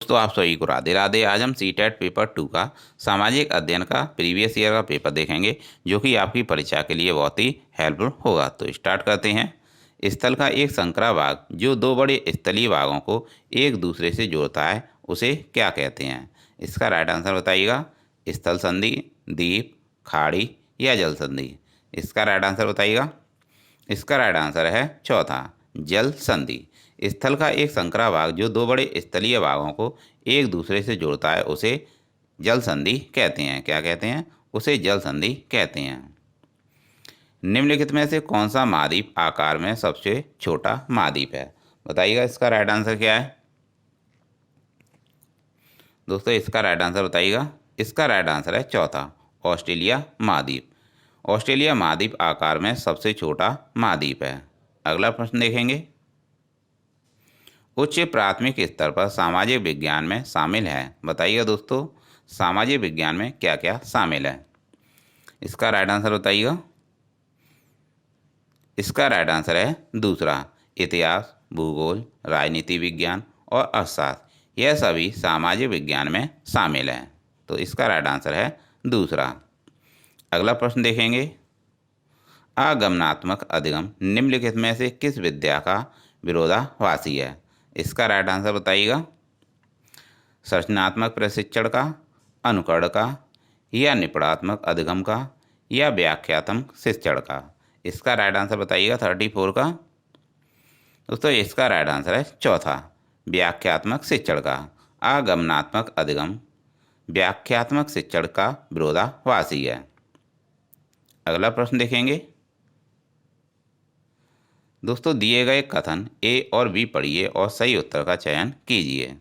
दोस्तों आप सभी को राधे राधे। आज हम सीटेट पेपर 2 का सामाजिक अध्ययन का प्रीवियस ईयर का पेपर देखेंगे, जो कि आपकी परीक्षा के लिए बहुत ही हेल्पफुल होगा। तो स्टार्ट करते हैं। स्थल का एक संकरा भाग जो दो बड़े स्थलीय भागों को एक दूसरे से जोड़ता है, उसे क्या कहते हैं? इसका राइट आंसर बताइएगा। स्थल संधि, द्वीप, खाड़ी या जल संधि। इसका राइट आंसर बताइएगा। इसका राइट आंसर है चौथा, जल संधि। स्थल का एक संकरा भाग जो दो बड़े स्थलीय भागों को एक दूसरे से जोड़ता है, उसे जल संधि कहते हैं। क्या कहते हैं? उसे जल संधि कहते हैं। निम्नलिखित में से कौन सा महाद्वीप आकार में सबसे छोटा महाद्वीप है? बताइएगा। इसका राइट आंसर क्या है? दोस्तों इसका राइट आंसर बताइएगा। इसका राइट आंसर है चौथा, ऑस्ट्रेलिया महाद्वीप। ऑस्ट्रेलिया महाद्वीप आकार में सबसे छोटा महाद्वीप है। अगला प्रश्न देखेंगे। उच्च प्राथमिक स्तर पर सामाजिक विज्ञान में शामिल है। बताइएगा दोस्तों, सामाजिक विज्ञान में क्या क्या शामिल है? इसका राइट आंसर बताइएगा। इसका राइट आंसर है दूसरा, इतिहास, भूगोल, राजनीति विज्ञान और अर्थशास्त्र। यह सभी सामाजिक विज्ञान में शामिल है। तो इसका राइट आंसर है दूसरा। अगला प्रश्न देखेंगे। आगमनात्मक अधिगम निम्नलिखित में से किस विद्या का विरोधाभासी है? इसका राइट आंसर बताइएगा। संरचनात्मक प्रशिक्षण का, अनुकरण का या निपुणात्मक अधिगम का या व्याख्यात्मक शिक्षण का। इसका राइट आंसर बताइएगा 34 का। दोस्तों इसका राइट आंसर है चौथा, व्याख्यात्मक शिक्षण का। आगमनात्मक अधिगम व्याख्यात्मक शिक्षण का विरोधाभासी है। अगला प्रश्न देखेंगे। दोस्तों दिए गए कथन ए और बी पढ़िए और सही उत्तर का चयन कीजिए।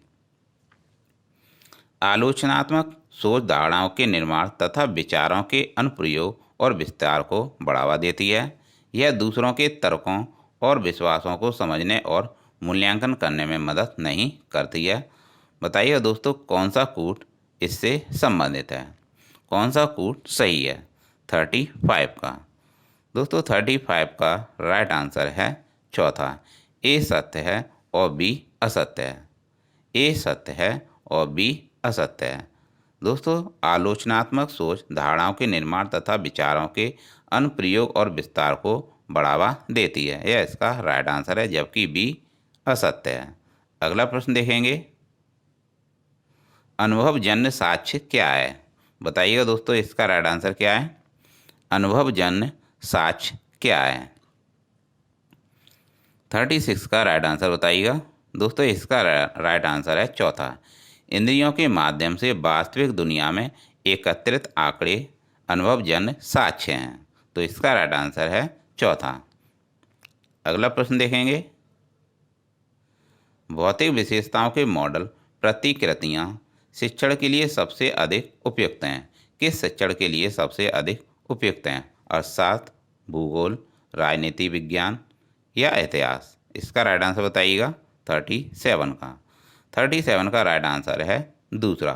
आलोचनात्मक सोच धारणाओं के निर्माण तथा विचारों के अनुप्रयोग और विस्तार को बढ़ावा देती है। यह दूसरों के तर्कों और विश्वासों को समझने और मूल्यांकन करने में मदद नहीं करती है। बताइए दोस्तों, कौन सा कूट इससे संबंधित है? कौन सा कूट सही है? 35 का। दोस्तों 35 का राइट आंसर है चौथा, ए सत्य है और बी असत्य है। ए सत्य है और बी असत्य है। दोस्तों आलोचनात्मक सोच धारणाओं के निर्माण तथा विचारों के अनुप्रयोग और विस्तार को बढ़ावा देती है। यह इसका राइट आंसर है, जबकि बी असत्य है। अगला प्रश्न देखेंगे। अनुभवजन्य साक्ष्य क्या है? बताइएगा दोस्तों, इसका राइट आंसर क्या है? अनुभवजन्य साक्ष्य क्या है? 36 का राइट आंसर बताइएगा। दोस्तों इसका राइट आंसर है चौथा, इंद्रियों के माध्यम से वास्तविक दुनिया में एकत्रित आंकड़े अनुभवजन्य साक्ष्य हैं। तो इसका राइट आंसर है चौथा। अगला प्रश्न देखेंगे। भौतिक विशेषताओं के मॉडल प्रतिकृतियां शिक्षण के लिए सबसे अधिक उपयुक्त हैं। किस शिक्षण के लिए सबसे अधिक उपयुक्त हैं? अर्थशास्त्र, भूगोल, राजनीति विज्ञान या इतिहास। इसका राइट आंसर बताइएगा। 37 का। 37 का राइट आंसर है दूसरा,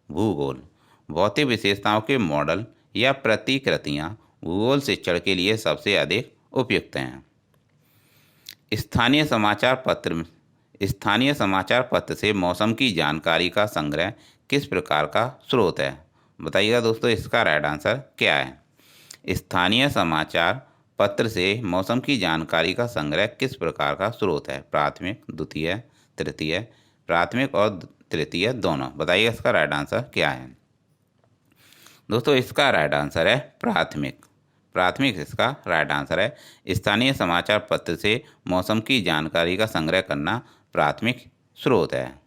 भूगोल। भौतिक विशेषताओं के मॉडल या प्रतिकृतियां भूगोल शिक्षण के लिए सबसे अधिक उपयुक्त हैं। स्थानीय समाचार पत्र से मौसम की जानकारी का संग्रह किस प्रकार का स्रोत है? बताइएगा दोस्तों, इसका राइट आंसर क्या है? स्थानीय समाचार पत्र से मौसम की जानकारी का संग्रह किस प्रकार का स्रोत है? प्राथमिक, द्वितीय, तृतीय। प्राथमिक और तृतीय दोनों। बताइए इसका राइट आंसर क्या है? दोस्तों इसका राइट आंसर है प्राथमिक। प्राथमिक इसका राइट आंसर है। स्थानीय समाचार पत्र से मौसम की जानकारी का संग्रह करना प्राथमिक स्रोत है।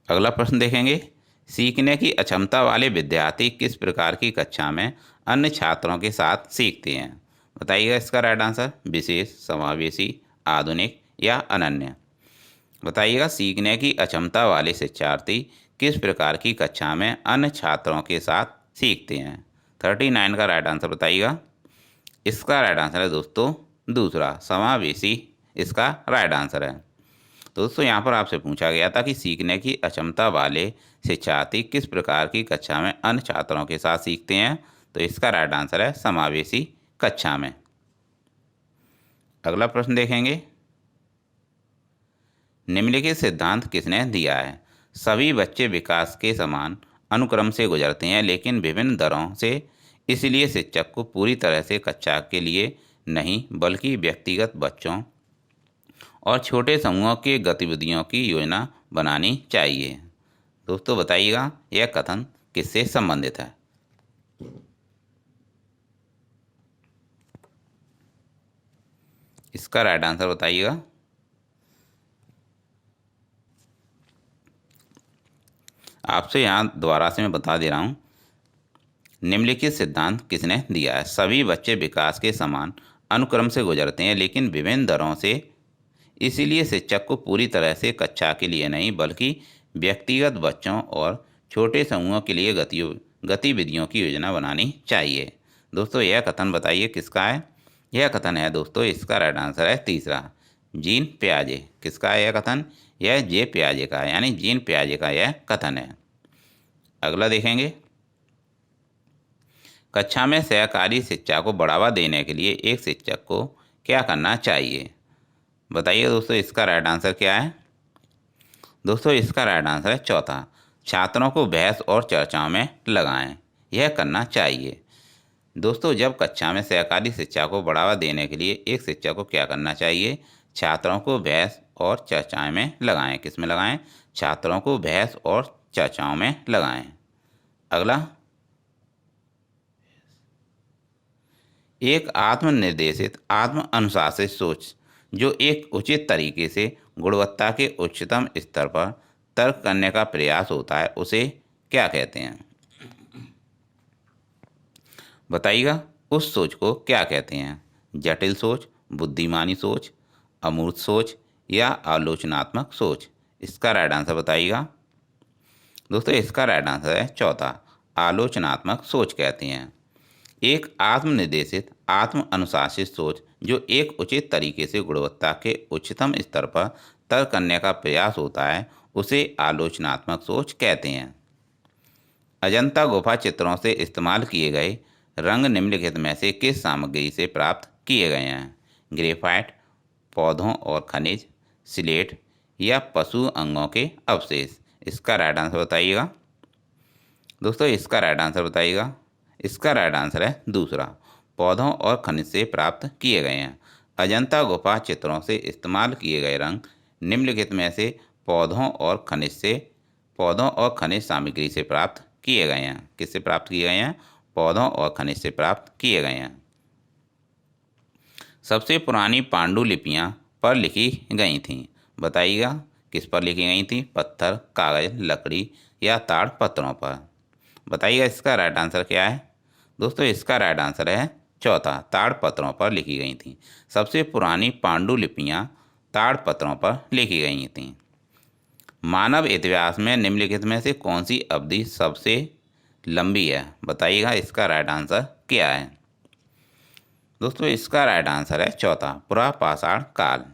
अगला प्रश्न देखेंगे। सीखने की अक्षमता वाले विद्यार्थी किस प्रकार की कक्षा में अन्य छात्रों के साथ सीखते हैं? बताइएगा इसका राइट आंसर। विशेष, समावेशी, आधुनिक या अनन्य। बताइएगा। सीखने की अक्षमता वाले शिक्षार्थी किस प्रकार की कक्षा में अन्य छात्रों के साथ सीखते हैं? 39 का राइट आंसर बताइएगा। इसका राइट आंसर है दोस्तों दूसरा, समावेशी इसका राइट आंसर है। दोस्तों यहाँ पर आपसे पूछा गया था कि सीखने की अक्षमता वाले शिक्षार्थी किस प्रकार की कक्षा में अन्य छात्रों के साथ सीखते हैं। तो इसका राइट आंसर है समावेशी कक्षा में। अगला प्रश्न देखेंगे। निम्नलिखित सिद्धांत किसने दिया है? सभी बच्चे विकास के समान अनुक्रम से गुजरते हैं, लेकिन विभिन्न दरों से। इसलिए शिक्षक को पूरी तरह से कक्षा के लिए नहीं, बल्कि व्यक्तिगत बच्चों और छोटे समूहों की गतिविधियों की योजना बनानी चाहिए। दोस्तों बताइएगा यह कथन किससे संबंधित है? इसका राइट आंसर बताइएगा। आपसे यहाँ दोबारा से मैं बता दे रहा हूँ, निम्नलिखित सिद्धांत किसने दिया है? सभी बच्चे विकास के समान अनुक्रम से गुजरते हैं, लेकिन विभिन्न दरों से। इसीलिए शिक्षक को पूरी तरह से कक्षा के लिए नहीं, बल्कि व्यक्तिगत बच्चों और छोटे समूहों के लिए गतिविधियों की योजना बनानी चाहिए। दोस्तों यह कथन बताइए किसका है? यह कथन है दोस्तों, इसका राइट आंसर है तीसरा, जीन पियाजे। किसका है यह कथन? यह जे पियाजे का है, यानी जीन पियाजे का यह कथन है। अगला देखेंगे, कक्षा में सहकारी शिक्षा को बढ़ावा देने के लिए एक शिक्षक को क्या करना चाहिए? बताइए दोस्तों इसका राइट आंसर क्या है? दोस्तों इसका राइट आंसर है चौथा, छात्रों को बहस और चर्चाओं में लगाएं। यह करना चाहिए। दोस्तों जब कक्षा में सहकारी शिक्षा को बढ़ावा देने के लिए एक शिक्षक को क्या करना चाहिए? छात्रों को बहस और चर्चाओं में लगाएं। किस में लगाएं? छात्रों को बहस और चर्चाओं में लगाएं। अगला, एक आत्मनिर्देशित आत्म अनुशासित सोच जो एक उचित तरीके से गुणवत्ता के उच्चतम स्तर पर तर्क करने का प्रयास होता है, उसे क्या कहते हैं? बताइएगा उस सोच को क्या कहते हैं? जटिल सोच, बुद्धिमानी सोच, अमूर्त सोच या आलोचनात्मक सोच? इसका राइट आंसर बताइएगा। दोस्तों इसका राइट आंसर है चौथा, आलोचनात्मक सोच कहते हैं। एक आत्मनिर्देशित आत्म अनुशासित सोच जो एक उचित तरीके से गुणवत्ता के उच्चतम स्तर पर तर्क करने का प्रयास होता है, उसे आलोचनात्मक सोच कहते हैं। अजंता गुफा चित्रों से इस्तेमाल किए गए रंग निम्नलिखित में से किस सामग्री से प्राप्त किए गए हैं? ग्रेफाइट, पौधों और खनिज, सिलेट या पशु अंगों के अवशेष? इसका राइट आंसर बताइएगा। दोस्तों इसका राइट आंसर बताइएगा। इसका राइट आंसर है दूसरा, पौधों और खनिज से प्राप्त किए गए हैं। अजंता गुफा चित्रों से इस्तेमाल किए गए रंग निम्नलिखित में से पौधों और खनिज सामग्री से प्राप्त किए गए हैं। किससे प्राप्त किए गए हैं? पौधों और खनिज से प्राप्त किए गए हैं। सबसे पुरानी पांडुलिपियां पर लिखी गई थीं। बताइएगा किस पर लिखी गई थी? पत्थर, कागज, लकड़ी या ताड़ पत्रों पर? बताइएगा इसका राइट आंसर क्या है? दोस्तों इसका राइट आंसर है चौथा, ताड़ पत्रों पर लिखी गई थी। सबसे पुरानी पांडुलिपियां ताड़ पत्रों पर लिखी गई थीं। मानव इतिहास में निम्नलिखित में से कौन सी अवधि सबसे लंबी है? बताइएगा इसका राइट आंसर क्या है? दोस्तों इसका राइट आंसर है चौथा, पुरापाषाण काल।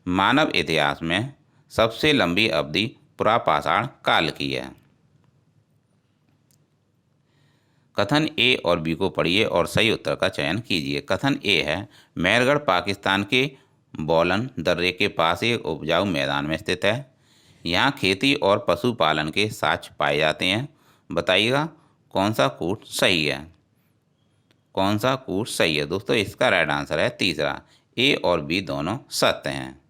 मानव इतिहास में सबसे लंबी अवधि पुरापाषाण काल की है। कथन ए और बी को पढ़िए और सही उत्तर का चयन कीजिए। कथन ए है, मेहरगढ़ पाकिस्तान के बोलन दर्रे के पास एक उपजाऊ मैदान में स्थित है। यहाँ खेती और पशुपालन के साक्ष्य पाए जाते हैं। बताइएगा कौन सा कूट सही है? कौन सा कूट सही है? दोस्तों इसका राइट आंसर है तीसरा, ए और बी दोनों सत्य हैं।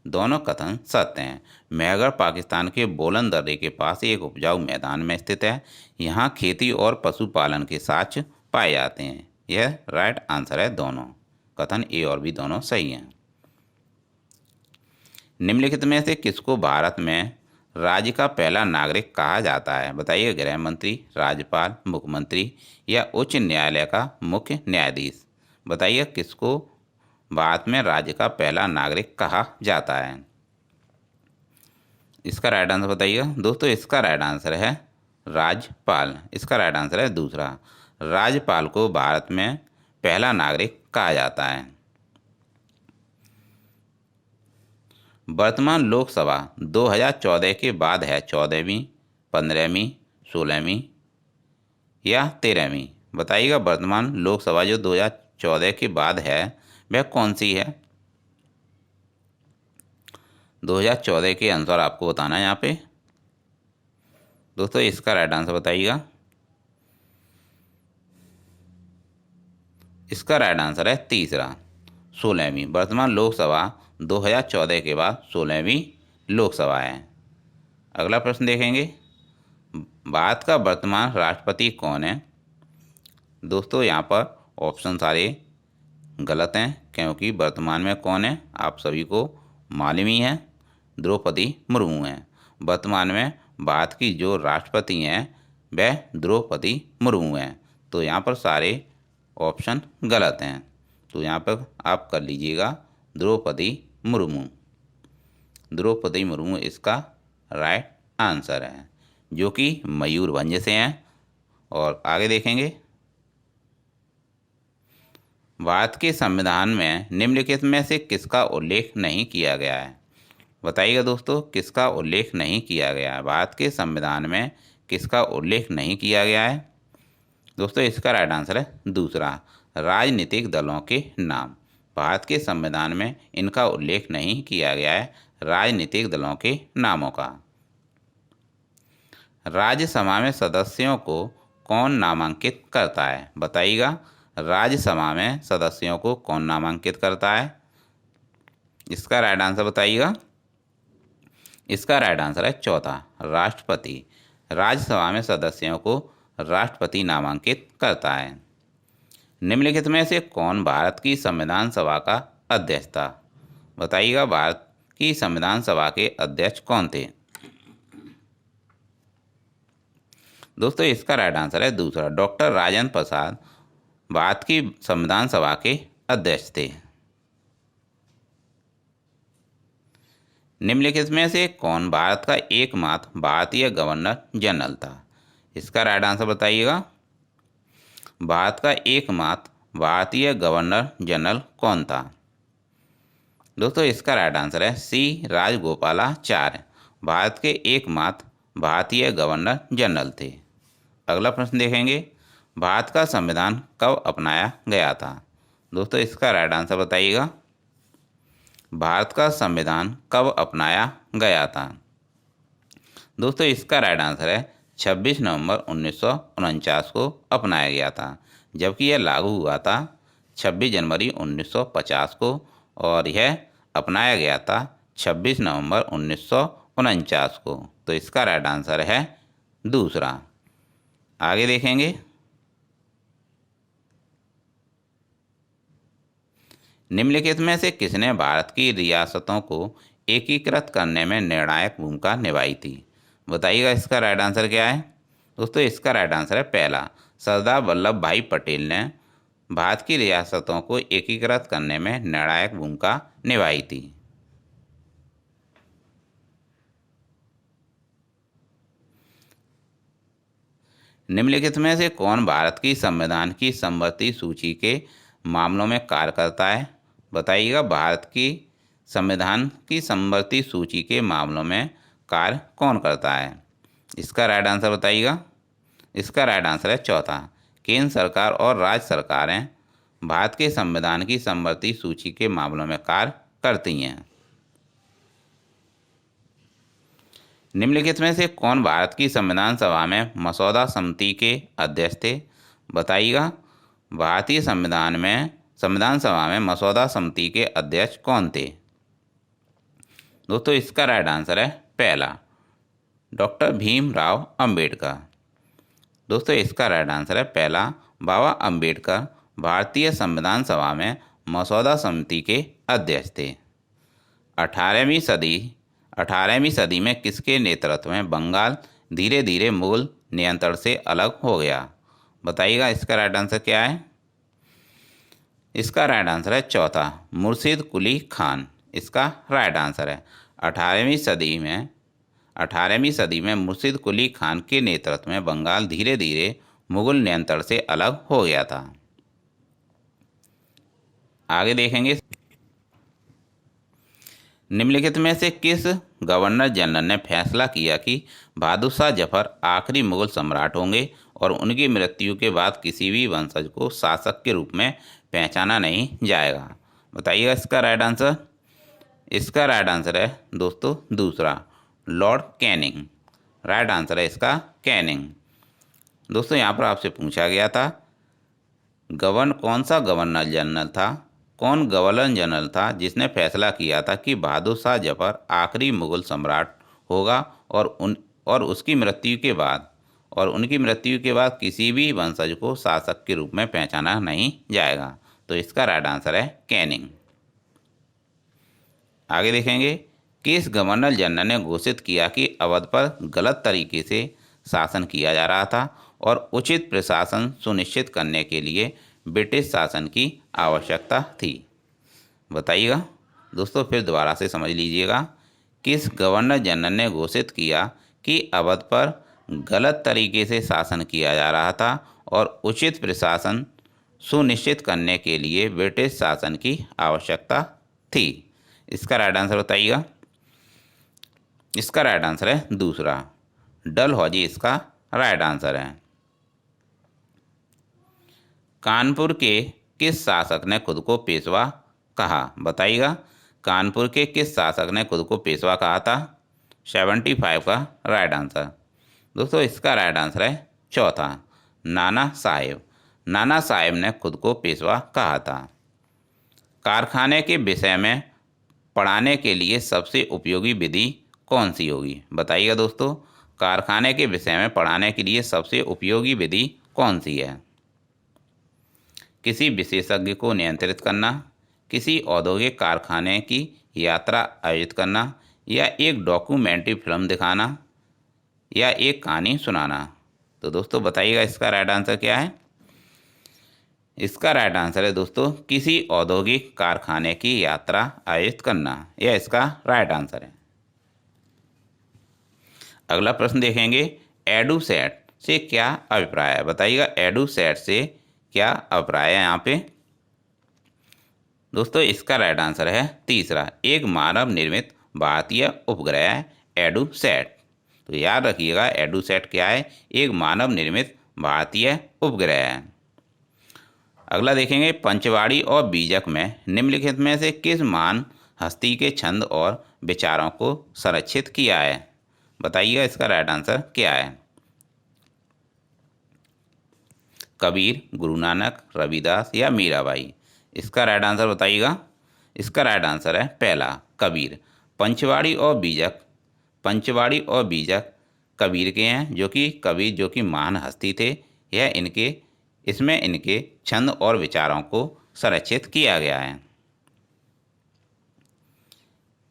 दोनों कथन सत्य हैं। मेहरगढ़ पाकिस्तान के बोलन दर्रे के पास एक उपजाऊ मैदान में स्थित है। यहाँ खेती और पशुपालन के साक्ष्य पाए जाते हैं। यह राइट आंसर है दोनों। कथन ए और बी दोनों सही हैं। निम्नलिखित में से किसको भारत में राज्य का पहला नागरिक कहा जाता है? बताइए, गृह मंत्री, राज्यपाल, मुख्यमंत्री या उच्च न्यायालय का मुख्य न्यायाधीश? बताइए किसको भारत में राज्य का पहला नागरिक कहा जाता है? इसका राइट आंसर बताइएगा। दोस्तों इसका राइट आंसर है राज्यपाल। इसका राइट आंसर है दूसरा, राज्यपाल को भारत में पहला नागरिक कहा जाता है। वर्तमान लोकसभा 2014 के बाद है 14वीं, 15वीं, 16वीं या 13वीं? बताइएगा वर्तमान लोकसभा जो 2014 के बाद है वह कौन सी है? 2014 के अनुसार आपको बताना है यहाँ पे। दोस्तों इसका राइट आंसर बताइएगा। इसका राइट आंसर है तीसरा, 16वीं। वर्तमान लोकसभा 2014 के बाद 16वीं लोकसभा है। अगला प्रश्न देखेंगे, भारत का वर्तमान राष्ट्रपति कौन है? दोस्तों यहाँ पर ऑप्शन सारे गलत हैं, क्योंकि वर्तमान में कौन है आप सभी को मालूम ही है, द्रौपदी मुर्मू हैं। वर्तमान में भारत की जो राष्ट्रपति हैं वह द्रौपदी मुर्मू हैं। तो यहाँ पर सारे ऑप्शन गलत हैं, तो यहाँ पर आप कर लीजिएगा द्रौपदी मुर्मू। द्रौपदी मुर्मू इसका राइट आंसर है, जो कि मयूरभंज से हैं। और आगे देखेंगे, भारत के संविधान में निम्नलिखित में से किसका उल्लेख नहीं किया गया है? बताइएगा दोस्तों, किसका उल्लेख नहीं किया गया है? भारत के संविधान में किसका उल्लेख नहीं किया गया है? दोस्तों इसका राइट आंसर है दूसरा, राजनीतिक दलों के नाम। भारत के संविधान में इनका उल्लेख नहीं किया गया है, राजनीतिक दलों के नामों का। राज्यसभा में सदस्यों को कौन नामांकित करता है? बताइएगा, राज्यसभा में सदस्यों को कौन नामांकित करता है? इसका राइट आंसर बताइएगा। इसका राइट आंसर है चौथा, राष्ट्रपति। राज्यसभा में सदस्यों को राष्ट्रपति नामांकित करता है। निम्नलिखित में से कौन भारत की संविधान सभा का अध्यक्ष था? बताइएगा, भारत की संविधान सभा के अध्यक्ष कौन थे? दोस्तों इसका राइट आंसर है दूसरा, डॉक्टर राजेंद्र प्रसाद भारत की संविधान सभा के अध्यक्ष थे। निम्नलिखित में से कौन भारत का एकमात्र भारतीय गवर्नर जनरल था? इसका राइट आंसर बताइएगा। भारत का एकमात्र भारतीय गवर्नर जनरल कौन था? दोस्तों इसका राइट आंसर है सी राजगोपालाचार्य, भारत के एकमात्र भारतीय गवर्नर जनरल थे। अगला प्रश्न देखेंगे, भारत का संविधान कब अपनाया गया था? दोस्तों इसका राइट आंसर बताइएगा। भारत का संविधान कब अपनाया गया था? दोस्तों इसका राइट आंसर है 26 नवंबर 1949 को अपनाया गया था, जबकि यह लागू हुआ था 26 जनवरी 1950 को, और यह अपनाया गया था 26 नवंबर 1949 को। तो इसका राइट आंसर है दूसरा। आगे देखेंगे, निम्नलिखित में से किसने भारत की रियासतों को एकीकृत करने में निर्णायक भूमिका निभाई थी? बताइएगा, इसका राइट आंसर क्या है? दोस्तों इसका राइट आंसर है पहला, सरदार वल्लभ भाई पटेल ने भारत की रियासतों को एकीकृत करने में निर्णायक भूमिका निभाई थी। निम्नलिखित में से कौन भारत की संविधान की समवर्ती सूची के मामलों में कार्य करता है? बताइएगा, भारत की संविधान की समवर्ती सूची के मामलों में कार्य कौन करता है? इसका राइट आंसर बताइएगा। इसका राइट आंसर है चौथा, केंद्र सरकार और राज्य सरकारें भारत के संविधान की समवर्ती सूची के मामलों में कार्य करती हैं। निम्नलिखित में से कौन भारत की संविधान सभा में मसौदा समिति के अध्यक्ष थे? बताइएगा, भारतीय संविधान सभा में मसौदा समिति के अध्यक्ष कौन थे? दोस्तों इसका राइट आंसर है पहला, डॉक्टर भीमराव अंबेडकर। दोस्तों इसका राइट आंसर है पहला, बाबा अंबेडकर भारतीय संविधान सभा में मसौदा समिति के अध्यक्ष थे। 18वीं सदी में किसके नेतृत्व में बंगाल धीरे धीरे मुगल नियंत्रण से अलग हो गया? बताइएगा, इसका राइट आंसर क्या है? इसका राइट आंसर है चौथा, मुर्शिद कुली खान। इसका राइट आंसर है 18वीं सदी में मुर्शिद कुली खान के नेतृत्व में बंगाल धीरे धीरे मुगल नियंत्रण से अलग हो गया था। आगे देखेंगे, निम्नलिखित में से किस गवर्नर जनरल ने फैसला किया कि बहादुर शाह जफर आखिरी मुगल सम्राट होंगे और उनकी मृत्यु के बाद किसी भी वंशज को शासक के रूप में पहचाना नहीं जाएगा? बताइएगा, इसका राइट आंसर। इसका राइट आंसर है दोस्तों दूसरा, लॉर्ड कैनिंग। राइट आंसर है इसका कैनिंग। दोस्तों यहाँ पर आपसे पूछा गया था कौन सा गवर्नर जनरल था, कौन गवर्नर जनरल था जिसने फैसला किया था कि बहादुर शाह जफर आखिरी मुगल सम्राट होगा और उसकी मृत्यु के बाद उनकी मृत्यु के बाद किसी भी वंशज को शासक के रूप में पहचाना नहीं जाएगा। तो इसका राइट आंसर है कैनिंग। आगे देखेंगे, किस गवर्नर जनरल ने घोषित किया कि अवध पर गलत तरीके से शासन किया जा रहा था और उचित प्रशासन सुनिश्चित करने के लिए ब्रिटिश शासन की आवश्यकता थी? बताइएगा दोस्तों, फिर दोबारा से समझ लीजिएगा। किस गवर्नर जनरल ने घोषित किया कि अवध पर गलत तरीके से शासन किया जा रहा था और उचित प्रशासन सुनिश्चित करने के लिए ब्रिटिश शासन की आवश्यकता थी? इसका राइट आंसर बताइएगा। इसका राइट आंसर है दूसरा, डलहौजी इसका राइट आंसर है। कानपुर के किस शासक ने खुद को पेशवा कहा? बताइएगा, कानपुर के किस शासक ने खुद को पेशवा कहा था? 75 का राइट आंसर। दोस्तों इसका राइट आंसर है चौथा, नाना साहेब। नाना साहेब ने खुद को पेशवा कहा था। कारखाने के विषय में पढ़ाने के लिए सबसे उपयोगी विधि कौन सी होगी? बताइएगा दोस्तों, कारखाने के विषय में पढ़ाने के लिए सबसे उपयोगी विधि कौन सी है? किसी विशेषज्ञ को नियंत्रित करना, किसी औद्योगिक कारखाने की यात्रा आयोजित करना, या एक डॉक्यूमेंट्री फिल्म दिखाना, या एक कहानी सुनाना? तो दोस्तों बताइएगा इसका राइट आंसर क्या है? इसका राइट आंसर है दोस्तों किसी औद्योगिक कारखाने की यात्रा आयोजित करना, यह इसका राइट आंसर है। अगला प्रश्न देखेंगे, एडुसेट से क्या अभिप्राय है? बताइएगा एडुसेट से क्या अभिप्राय है यहाँ पे? दोस्तों इसका राइट आंसर है तीसरा, एक मानव निर्मित भारतीय उपग्रह है एडुसेट। तो याद रखिएगा एडुसेट क्या है? एक मानव निर्मित भारतीय उपग्रह है। अगला देखेंगे, पंचवाड़ी और बीजक में निम्नलिखित में से किस महान हस्ती के छंद और विचारों को संरक्षित किया है? बताइएगा इसका राइट आंसर क्या है? कबीर, गुरु नानक, रविदास या मीराबाई? इसका राइट आंसर बताइएगा। इसका राइट आंसर है पहला, कबीर। पंचवाड़ी और बीजक कबीर के हैं, जो कि कबीर जो कि महान हस्ती थे। इसमें इनके छंद और विचारों को संरक्षित किया गया है।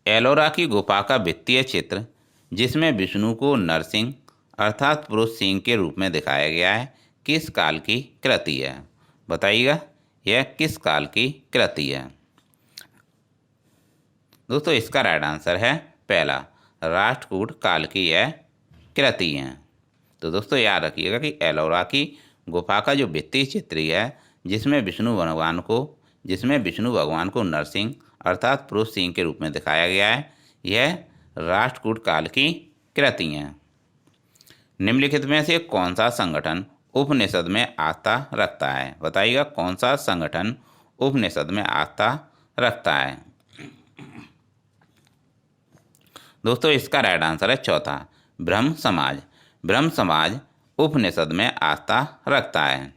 एलोरा की गुफा का वित्तीय चित्र जिसमें विष्णु को नरसिंह अर्थात पुरुष सिंह के रूप में दिखाया गया है, किस काल की कृति है? बताइएगा यह किस काल की कृति है? दोस्तों इसका राइट आंसर है पहला, राष्ट्रकूट काल की यह कृति है। तो दोस्तों याद रखिएगा कि एलोरा की गुफा का जो भित्ति चित्र है जिसमें विष्णु भगवान को नरसिंह अर्थात पुरुष सिंह के रूप में दिखाया गया है, यह राष्ट्रकूट काल की कृति हैं। निम्नलिखित में से कौन सा संगठन उपनिषद में आस्था रखता है? बताइएगा कौन सा संगठन उपनिषद में आस्था रखता है? दोस्तों इसका राइट आंसर है चौथा, ब्रह्म समाज। ब्रह्म समाज उपनिषद में आस्था रखता है।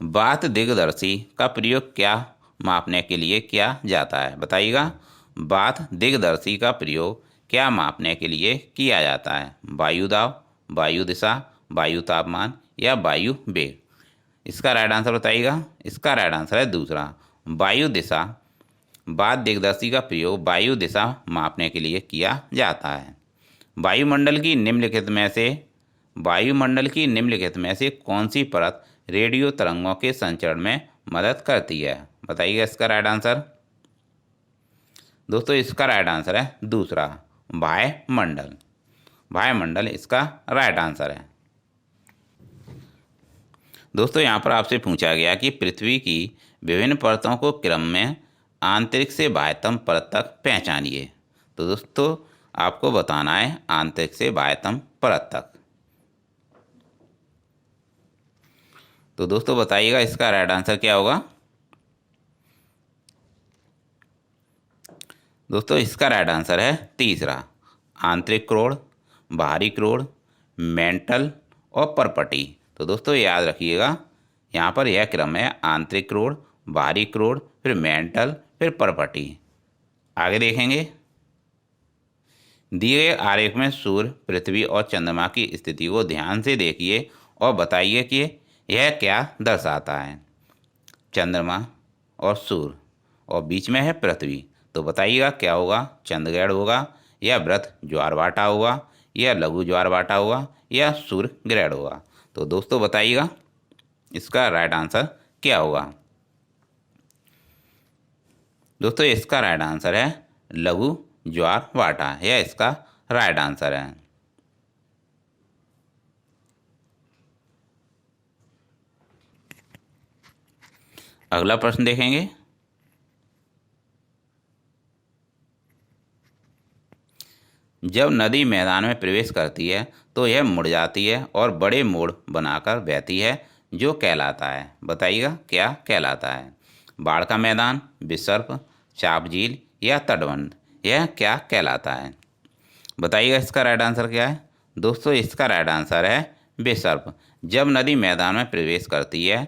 बात दिग्दर्शी का प्रयोग क्या मापने के लिए किया जाता है? बताइएगा बात दिग्दर्शी का प्रयोग क्या मापने के लिए किया जाता है? वायु दाब, वायु दिशा, वायु तापमान या वायु वेग? इसका राइट आंसर बताइएगा। इसका राइट आंसर है दूसरा, वायु दिशा। बात दिग्दर्शी का प्रयोग वायु दिशा मापने के लिए किया जाता है। वायुमंडल की निम्नलिखित में से कौन सी परत रेडियो तरंगों के संचरण में मदद करती है? बताइएगा इसका राइट आंसर। दोस्तों इसका राइट आंसर है दूसरा, वायुमंडल। वायुमंडल इसका राइट आंसर है। दोस्तों यहाँ पर आपसे पूछा गया कि पृथ्वी की विभिन्न परतों को क्रम में आंतरिक से बाह्यतम परत तक पहचानिए। तो दोस्तों आपको बताना है आंतरिक से बाह्यतम परत तक। तो दोस्तों बताइएगा इसका राइट आंसर क्या होगा? दोस्तों इसका राइट आंसर है तीसरा, आंतरिक क्रोड़, बाहरी क्रोड़, मेंटल और परपटी। तो दोस्तों याद रखिएगा, यहाँ पर यह क्रम है, आंतरिक क्रोड़, बाहरी क्रोड़, फिर मेंटल, फिर परपटी। आगे देखेंगे, दिए गए आरेख में सूर्य, पृथ्वी और चंद्रमा की स्थिति को ध्यान से देखिए और बताइए कि यह क्या दर्शाता है। चंद्रमा और सूर्य और बीच में है पृथ्वी, तो बताइएगा क्या होगा, चंद्रग्रहण होगा या वृत्त ज्वारभाटा होगा या लघु ज्वारभाटा होगा या सूर्य ग्रहण होगा। तो दोस्तों बताइएगा इसका राइट आंसर क्या होगा। दोस्तों इसका राइट आंसर है लघु ज्वारभाटा, यह इसका राइट आंसर है। अगला प्रश्न देखेंगे, जब नदी मैदान में प्रवेश करती है तो यह मुड़ जाती है और बड़े मोड़ बनाकर बहती है, जो कहलाता है। बताइएगा क्या कहलाता है। बाढ़ का मैदान, विसर्प, चाप झील या तटबंध, यह क्या कहलाता है। बताइएगा इसका राइट आंसर क्या है। दोस्तों इसका राइट आंसर है विसर्प। जब नदी मैदान में प्रवेश करती है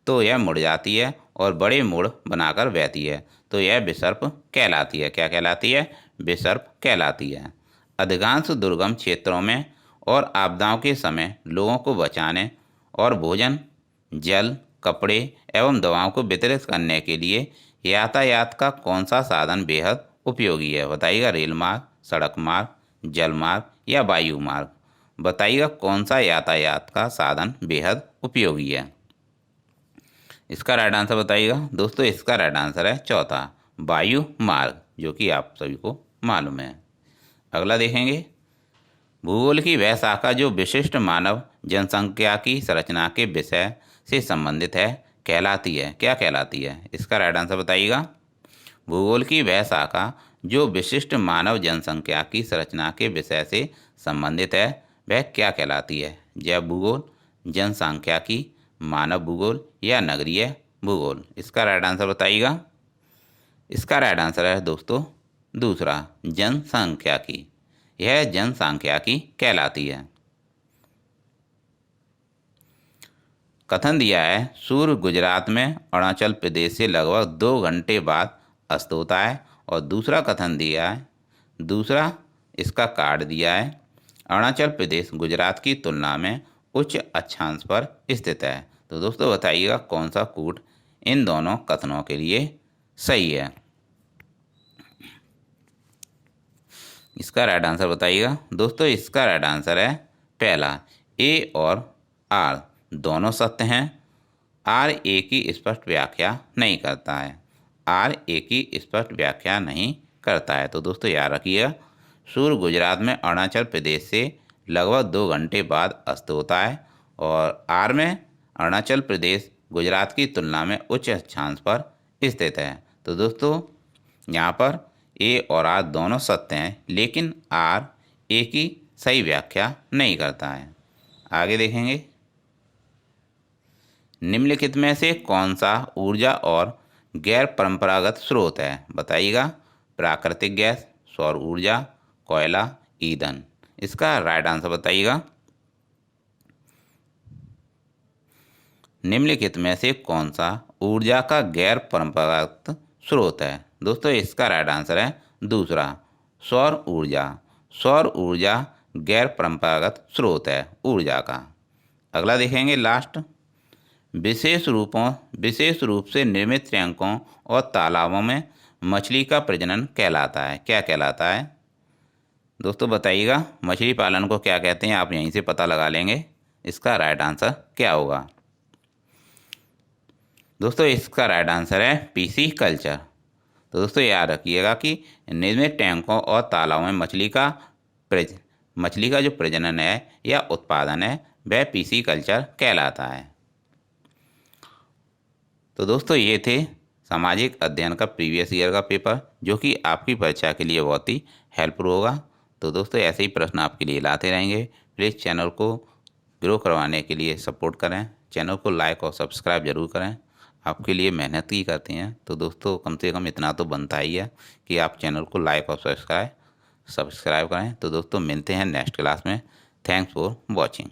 तो यह मुड़ जाती है और बड़े मोड़ बनाकर बहती है, तो यह विसर्प कहलाती है। क्या कहलाती है, विसर्प कहलाती है। अधिकांश दुर्गम क्षेत्रों में और आपदाओं के समय लोगों को बचाने और भोजन, जल, कपड़े एवं दवाओं को वितरित करने के लिए यातायात का कौन सा साधन बेहद उपयोगी है। बताइएगा रेल मार्ग, सड़क मार्ग, जल मार्ग या वायु मार्ग। बताइएगा कौन सा यातायात का साधन बेहद उपयोगी है। इसका राइट आंसर बताइएगा। दोस्तों इसका राइट आंसर है चौथा, वायु मार्ग, जो कि आप सभी को मालूम है। अगला देखेंगे, भूगोल की वह शाखा जो विशिष्ट मानव जनसंख्या की संरचना के विषय से संबंधित है कहलाती है। क्या कहलाती है। इसका राइट आंसर बताइएगा। भूगोल की वह शाखा जो विशिष्ट मानव जनसंख्या की संरचना के विषय से संबंधित है वह क्या कहलाती है। जैव भूगोल, जनसंख्याकी, मानव भूगोल या नगरीय भूगोल। इसका राइट आंसर बताइएगा। इसका राइट आंसर है दोस्तों दूसरा, जनसंख्याकी, यह जनसंख्याकी कहलाती है। कथन दिया है, सूर्य गुजरात में अरुणाचल प्रदेश से लगभग 2 घंटे बाद अस्त होता है। और दूसरा कथन दिया है, दूसरा इसका कार्ड दिया है, अरुणाचल प्रदेश गुजरात की तुलना में उच्च अक्षांश पर स्थित है। तो दोस्तों बताइएगा कौन सा कूट इन दोनों कथनों के लिए सही है। इसका राइट आंसर बताइएगा। दोस्तों इसका राइट आंसर है पहला, ए और आर दोनों सत्य हैं। आर ए की स्पष्ट व्याख्या नहीं करता है। आर ए की स्पष्ट व्याख्या नहीं करता है। तो दोस्तों याद रखिएगा, सूर्य गुजरात में अरुणाचल प्रदेश से लगभग 2 घंटे बाद अस्त होता है और आर में अरुणाचल प्रदेश गुजरात की तुलना में उच्च अक्षांश पर स्थित है। तो दोस्तों यहाँ पर ए और आर दोनों सत्य हैं, लेकिन आर ए की सही व्याख्या नहीं करता है। आगे देखेंगे, निम्नलिखित में से कौन सा ऊर्जा और गैर परंपरागत स्रोत है। बताइएगा, प्राकृतिक गैस, सौर ऊर्जा, कोयला, ईंधन। इसका राइट आंसर बताइएगा। निम्नलिखित में से कौन सा ऊर्जा का गैर परंपरागत स्रोत है। दोस्तों इसका राइट आंसर है दूसरा, सौर ऊर्जा। सौर ऊर्जा गैर परंपरागत स्रोत है ऊर्जा का। अगला देखेंगे लास्ट, विशेष रूप से निर्मित टैंकों और तालाबों में मछली का प्रजनन कहलाता है। क्या कहलाता है। दोस्तों बताइएगा, मछली पालन को क्या कहते हैं, आप यहीं से पता लगा लेंगे। इसका राइट आंसर क्या होगा। दोस्तों इसका राइट आंसर है पीसी कल्चर। तो दोस्तों याद रखिएगा कि निर्मित टैंकों और तालाबों में मछली का जो प्रजनन है या उत्पादन है वह पीसी कल्चर कहलाता है। तो दोस्तों ये थे सामाजिक अध्ययन का प्रीवियस ईयर का पेपर, जो कि आपकी परीक्षा के लिए बहुत ही हेल्पफुल होगा। तो दोस्तों ऐसे ही प्रश्न आपके लिए लाते रहेंगे। प्लीज़ चैनल को ग्रो करवाने के लिए सपोर्ट करें, चैनल को लाइक और सब्सक्राइब जरूर करें। आपके लिए मेहनत ही करते हैं। तो दोस्तों कम से कम इतना तो बनता ही है कि आप चैनल को लाइक और सब्सक्राइब करें। तो दोस्तों मिलते हैं नेक्स्ट क्लास में। Thanks for watching.